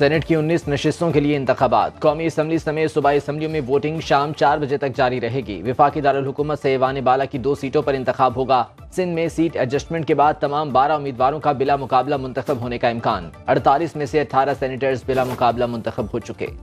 Senate की 19 नशिस्तों के लिए इंतखाबात। कौमी असम्बली समेत सूबाई असम्बलियों में वोटिंग शाम 4 बजे तक जारी रहेगी। विफाकी दारुल हुकूमत से ऐवान बाला की 2 सीटों पर इंतखाब होगा। सिंध में सीट एडजस्टमेंट के बाद तमाम 12 उम्मीदवारों का बिला मुकाबला मुंतखब होने का इम्कान। 48 में से 18 सेनेटर्स बिला मुकाबला मुंतखब हो चुके।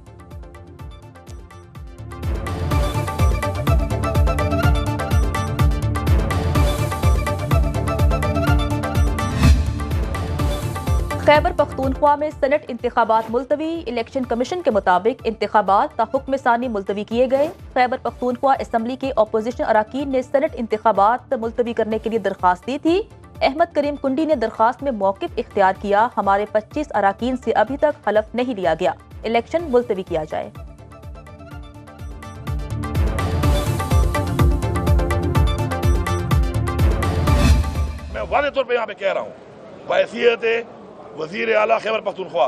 खैबर पख्तूनख्वा में सेनेट इंतखाबात मुलतवी। इलेक्शन कमीशन के मुताबिक इंतखाबात ता हुक्म सानी मुलतवी किए गए। खैबर पख्तूनख्वा असम्बली के अपोजिशन अराकीन ने सेनेट इंतखाबात मुलतवी करने के लिए दरख्वास्त दी थी। अहमद करीम कुंडी ने दरख्वास्त में मौकिफ इख्तियार किया। हमारे 25 अराकीन से अभी तक हलफ नहीं लिया गया, इलेक्शन मुलतवी किया जाए। मैं वादे तौर पर यहाँ पे कह रहा हूँ बहैसियत वजीर आला खैबर पख्तूनख्वा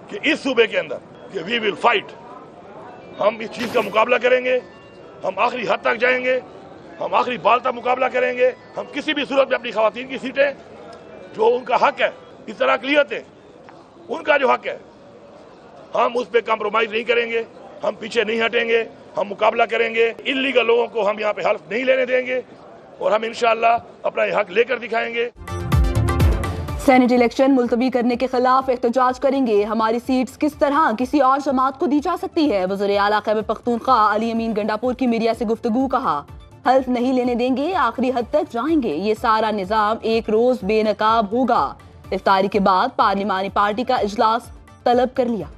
कि इस सूबे के अंदर कि वी विल फाइट, हम इस चीज का मुकाबला करेंगे, हम आखिरी हद तक जाएंगे, हम आखिरी बाल तक मुकाबला करेंगे। हम किसी भी सूरत में अपनी खवातीन की सीटें जो उनका हक है, इस तरह अक़लियतें उनका जो हक है, हम उस पर कॉम्प्रोमाइज नहीं करेंगे, हम पीछे नहीं हटेंगे, हम मुकाबला करेंगे। इल्लीगल लोगों को हम यहाँ पे हल्फ नहीं लेने देंगे और हम इंशाअल्लाह अपना ये हक लेकर दिखाएंगे। सेनेट इलेक्शन मुलतवी करने के खिलाफ एहतजाज करेंगे। हमारी सीट्स किस तरह किसी और जमात को दी जा सकती है? वज़ीर आला खैबर पख्तूनख्वा अली अमीन गंडापुर की मीडिया से गुफ्तगू। कहा, हल्फ नहीं लेने देंगे, आखिरी हद तक जाएंगे। ये सारा निजाम एक रोज बेनकाब होगा। इफ्तारी के बाद पार्लिमानी पार्टी का इजलास तलब कर लिया।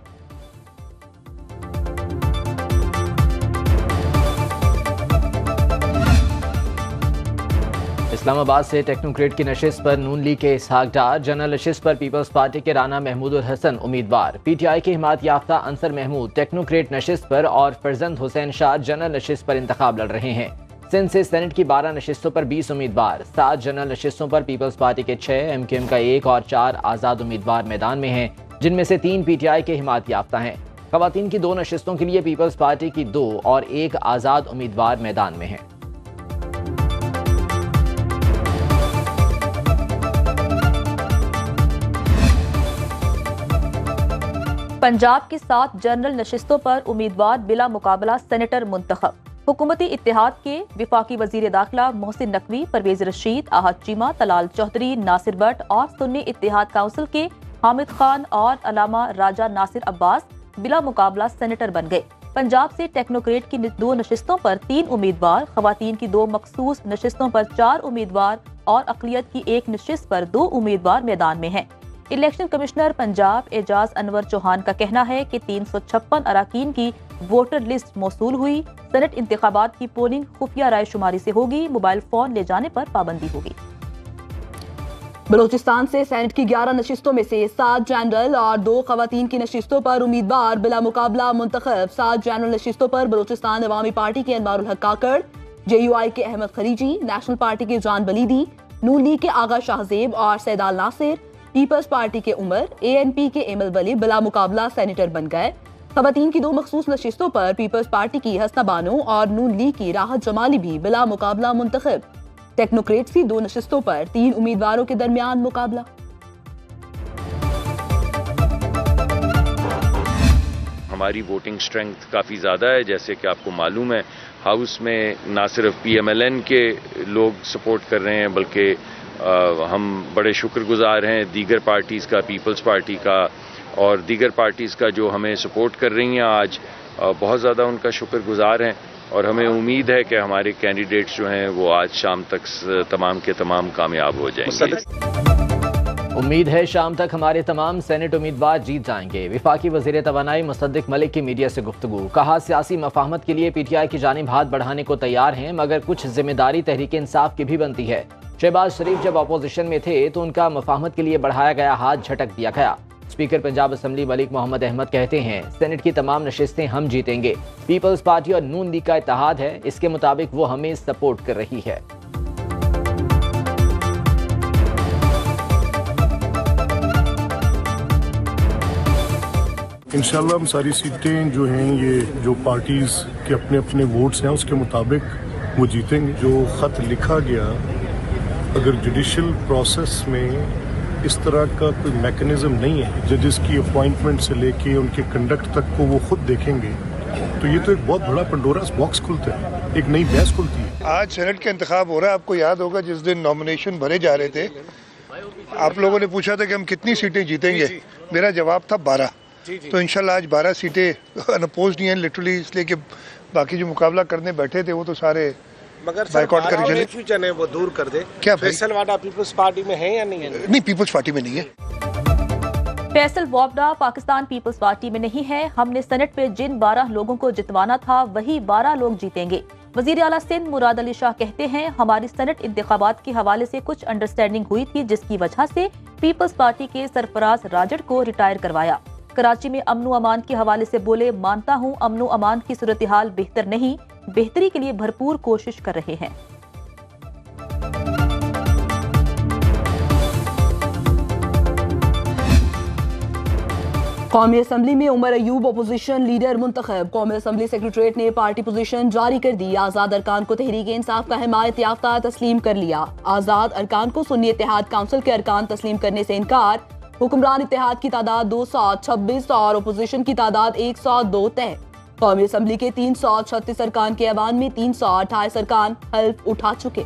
इस्लामाबाद से टेक्नोक्रेट की नशिस्त पर नून लीग के इसहाक डार, जनरल नशिस्त पर पीपल्स पार्टी के राना महमूद उल हसन उम्मीदवार। पीटीआई के हिमायत याफ्ता अंसर महमूद टेक्नोक्रेट नशिस्त पर और फरजंद हुसैन शाह जनरल नशिस्त पर इंतखाब लड़ रहे हैं। सिंध से सेनेट की 12 नशिस्तों पर 20 उम्मीदवार। 7 जनरल नशिस्तों पर पीपल्स पार्टी के 6, एमक्यूएम का 1 और 4 आज़ाद उम्मीदवार मैदान में हैं, जिनमें से 3 पीटीआई के हिमायत याफ्ता हैं। खवातीन की 2 नशिस्तों के लिए पीपल्स पार्टी की 2 और 1 आज़ाद उम्मीदवार मैदान में हैं। पंजाब की 7 जनरल नशिस्तों पर उम्मीदवार बिला मुकाबला सेनेटर मुंतखब। हुकूमती इत्तेहाद के विफाकी वजीर दाखिला मोहसिन नकवी, परवेज रशीद, आहद चीमा, तलाल चौधरी, नासिर भट्ट और सुन्नी इत्तेहाद काउंसिल के हामिद खान और अलामा राजा नासिर अब्बास बिला मुकाबला सेनेटर बन गए। पंजाब से टेक्नोक्रेट की 2 नशिस्तों पर 3 उम्मीदवार, खवातीन की 2 मखसूस नशिस्तों पर 4 उम्मीदवार और अक़लियत की 1 नशिस्त पर 2 उम्मीदवार मैदान में हैं। इलेक्शन कमिश्नर पंजाब एजाज अनवर चौहान का कहना है कि 356 अराकीन की वोटर लिस्ट मौसूल हुई। सेनेट इंतखाबात की पोलिंग खुफिया राय शुमारी से होगी। मोबाइल फोन ले जाने पर पाबंदी होगी। बलोचिस्तान से सेनेट की 11 नशिस्तों में से 7 जनरल और 2 खवातीन की नशिस्तों पर उम्मीदवार बिला मुकाबला मुंतखब। 7 जनरल नशिस्तों पर बलोचिस्तान अवामी पार्टी के अनवारुल हक काकड़, JUI के अहमद खलीजी, नेशनल पार्टी के जान बलीदी, नून लीग के आगा शाहजेब और सैदाल नासिर, पीपल्स पार्टी के उमर, ANP के एमल वली बिला मुकाबला सेनेटर बन गए। खवातीन की 2 मखसूस नशिस्तों पर पीपल्स पार्टी की हसना बानो और नून लीग की राहत जमाली भी बिला मुकाबला मुंतखब। टेक्नोक्रेट्स की 2 नशिस्तों पर 3 उम्मीदवारों के दरमियान मुकाबला। हमारी वोटिंग स्ट्रेंथ काफ़ी ज़्यादा है। जैसे कि आपको मालूम है, हाउस में ना सिर्फ PMLN के लोग सपोर्ट कर रहे हैं, बल्कि हम बड़े शुक्रगुजार हैं दीगर पार्टीज़ का, पीपल्स पार्टी का और दीगर पार्टीज़ का जो हमें सपोर्ट कर रही हैं। आज बहुत ज़्यादा उनका शुक्रगुजार हैं और हमें उम्मीद है कि हमारे कैंडिडेट्स जो हैं वो आज शाम तक तमाम के तमाम कामयाब हो जाएंगे। उम्मीद है शाम तक हमारे तमाम सेनेट उम्मीदवार जीत जाएंगे। विफाकी वजीर तवानाई मुसद्दिक मलिक की मीडिया से गुफ्तगू। कहा, सियासी मफाहमत के लिए PTI की जानिब हाथ बढ़ाने को तैयार हैं, मगर कुछ जिम्मेदारी तहरीक इंसाफ की भी बनती है। शहबाज शरीफ जब अपोजिशन में थे तो उनका मफाहमत के लिए बढ़ाया गया हाथ झटक दिया गया। स्पीकर पंजाब असम्बली मलिक मोहम्मद अहमद कहते हैं, सेनेट की तमाम नशिस्तें हम जीतेंगे। पीपल्स पार्टी और नून लीग का इत्तेहाद है, इसके मुताबिक वो हमें सपोर्ट कर रही है। इंशाल्लाह हम सारी सीटें जो हैं ये जो पार्टीज़ के अपने अपने वोट्स हैं उसके मुताबिक वो जीतेंगे। जो ख़त लिखा गया, अगर जुडिशल प्रोसेस में इस तरह का कोई मैकेनिज्म नहीं है। जजेस की अपॉइंटमेंट से लेके उनके कंडक्ट तक को वो खुद देखेंगे, तो ये तो एक बहुत बड़ा पंडोरास बॉक्स खुलता है, एक नई बहस खुलती है। आज सेनेट का इंतखाब हो रहा है। आपको याद होगा जिस दिन नॉमिनेशन भरे जा रहे थे, आप लोगों ने पूछा था कि हम कितनी सीटें जीतेंगे। मेरा जवाब था 12। तो इंशाल्लाह आज 12 सीटें अनअपोज्ड ही हैं लिटरली, इसलिए कि बाकी जो मुकाबला करने बैठे थे वो तो सारे बाइकआउट करके चले। फ्यूचर है वो दूर कर दे। क्या फैसल वाडा पीपल्स पार्टी में है या नहीं है? नहीं, पीपल्स पार्टी में नहीं है। फैसल वावडा पाकिस्तान पीपल्स पार्टी में नहीं है। हमने सेनेट पे जिन 12 लोगों को जितवाना था वही 12 लोग जीतेंगे। वजीर आला सिंध मुराद अली शाह कहते हैं, हमारी सेनेट इंतखाबात के हवाले से कुछ अंडरस्टैंडिंग हुई थी, जिसकी वजह से पीपल्स पार्टी के सरफराज राजड़ को रिटायर करवाया। कराची में अमनो अमान के हवाले से बोले, मानता हूं अमनो अमान की सूरत हाल बेहतर नहीं, बेहतरी के लिए भरपूर कोशिश कर रहे हैं। कौमी असम्बली में उमर अयूब अपोजिशन लीडर मुंतखब। कौमी असम्बली सेक्रेटरीट ने पार्टी पोजीशन जारी कर दी। आजाद अरकान को तहरीक इंसाफ का हिमायत याफ्ता तस्लीम कर लिया। आजाद अरकान को सुन्नी इत्तेहाद काउंसिल के अरकान तस्लीम करने से इनकार। हुक्मरान इत्तेहाद की तादाद 226 और अपोजिशन की तादाद 102 तय। कौमी असम्बली के 336 अरकान के ऐवान में 328 अरकान हल्फ उठा चुके।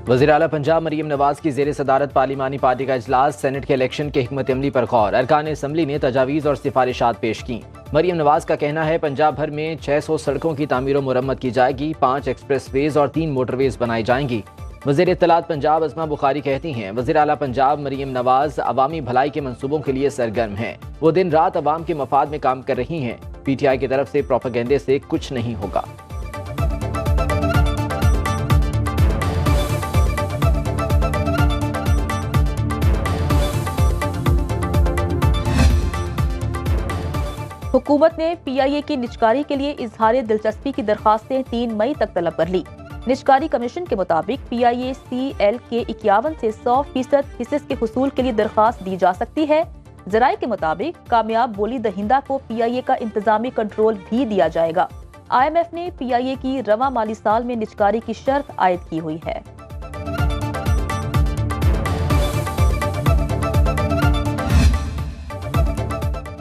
वज़ीर आला पंजाब मरीम नवाज की ज़ेर सदारत पार्लिमानी पार्टी का इजलास। सेनेट के इलेक्शन के हिकमत अमली पर गौर। अरकान असम्बली ने तजावीज़ और सिफारिशात पेश की। मरीम नवाज का कहना है, पंजाब भर में 600 सड़कों की तामीर व मुरम्मत की जाएगी, 5 एक्सप्रेस वेज और 3 मोटरवेज बनाई जाएंगी। वज़ीर इत्तलात पंजाब अज़मा बुखारी कहती हैं, वज़ीर आला पंजाब मरीम नवाज अवामी भलाई के मंसूबों के लिए सरगर्म हैं। वो दिन रात अवाम के मफाद में काम कर रही हैं। PTI की तरफ से प्रोपेगेंडे से कुछ नहीं होगा। हुकूमत ने PIA की निजकारी के लिए इजहार दिलचस्पी की दरखास्तें 3 मई तक तलब कर ली। निजकारी कमीशन के मुताबिक PIACL के 51 से 100% हिस्से के हुसूल के लिए दरखास्त दी जा सकती है। जराये के मुताबिक कामयाब बोली दहिंदा को PIA का इंतजामी कंट्रोल भी दिया जाएगा। IMF ने PIA की रवा माली साल में निजकारी की शर्त आयद की हुई है।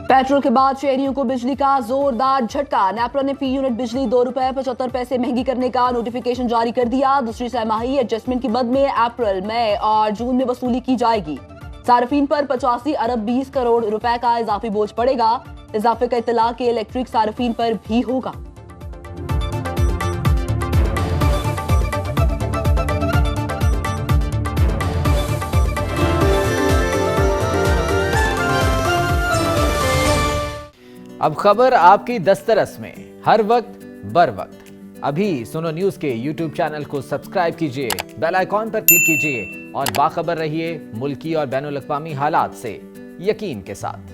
पेट्रोल के बाद शहरियों को बिजली का जोरदार झटका। नेपरा ने फी यूनिट बिजली ₹2.75 महंगी करने का नोटिफिकेशन जारी कर दिया। दूसरी छमाही एडजस्टमेंट की मद में अप्रैल, मई और जून में वसूली की जाएगी। सार्फिन पर 85 अरब 20 करोड़ रुपए का इजाफी बोझ पड़ेगा। इजाफे का इत्तला के इलेक्ट्रिक सार्फिन पर भी होगा। अब खबर आपकी दस्तरस में, हर वक्त बर वक्त। अभी सुनो न्यूज़ के YouTube चैनल को सब्सक्राइब कीजिए, बेल आइकॉन पर क्लिक कीजिए और बाखबर रहिए मुल्की और बैनुल अक़वामी हालात से यकीन के साथ।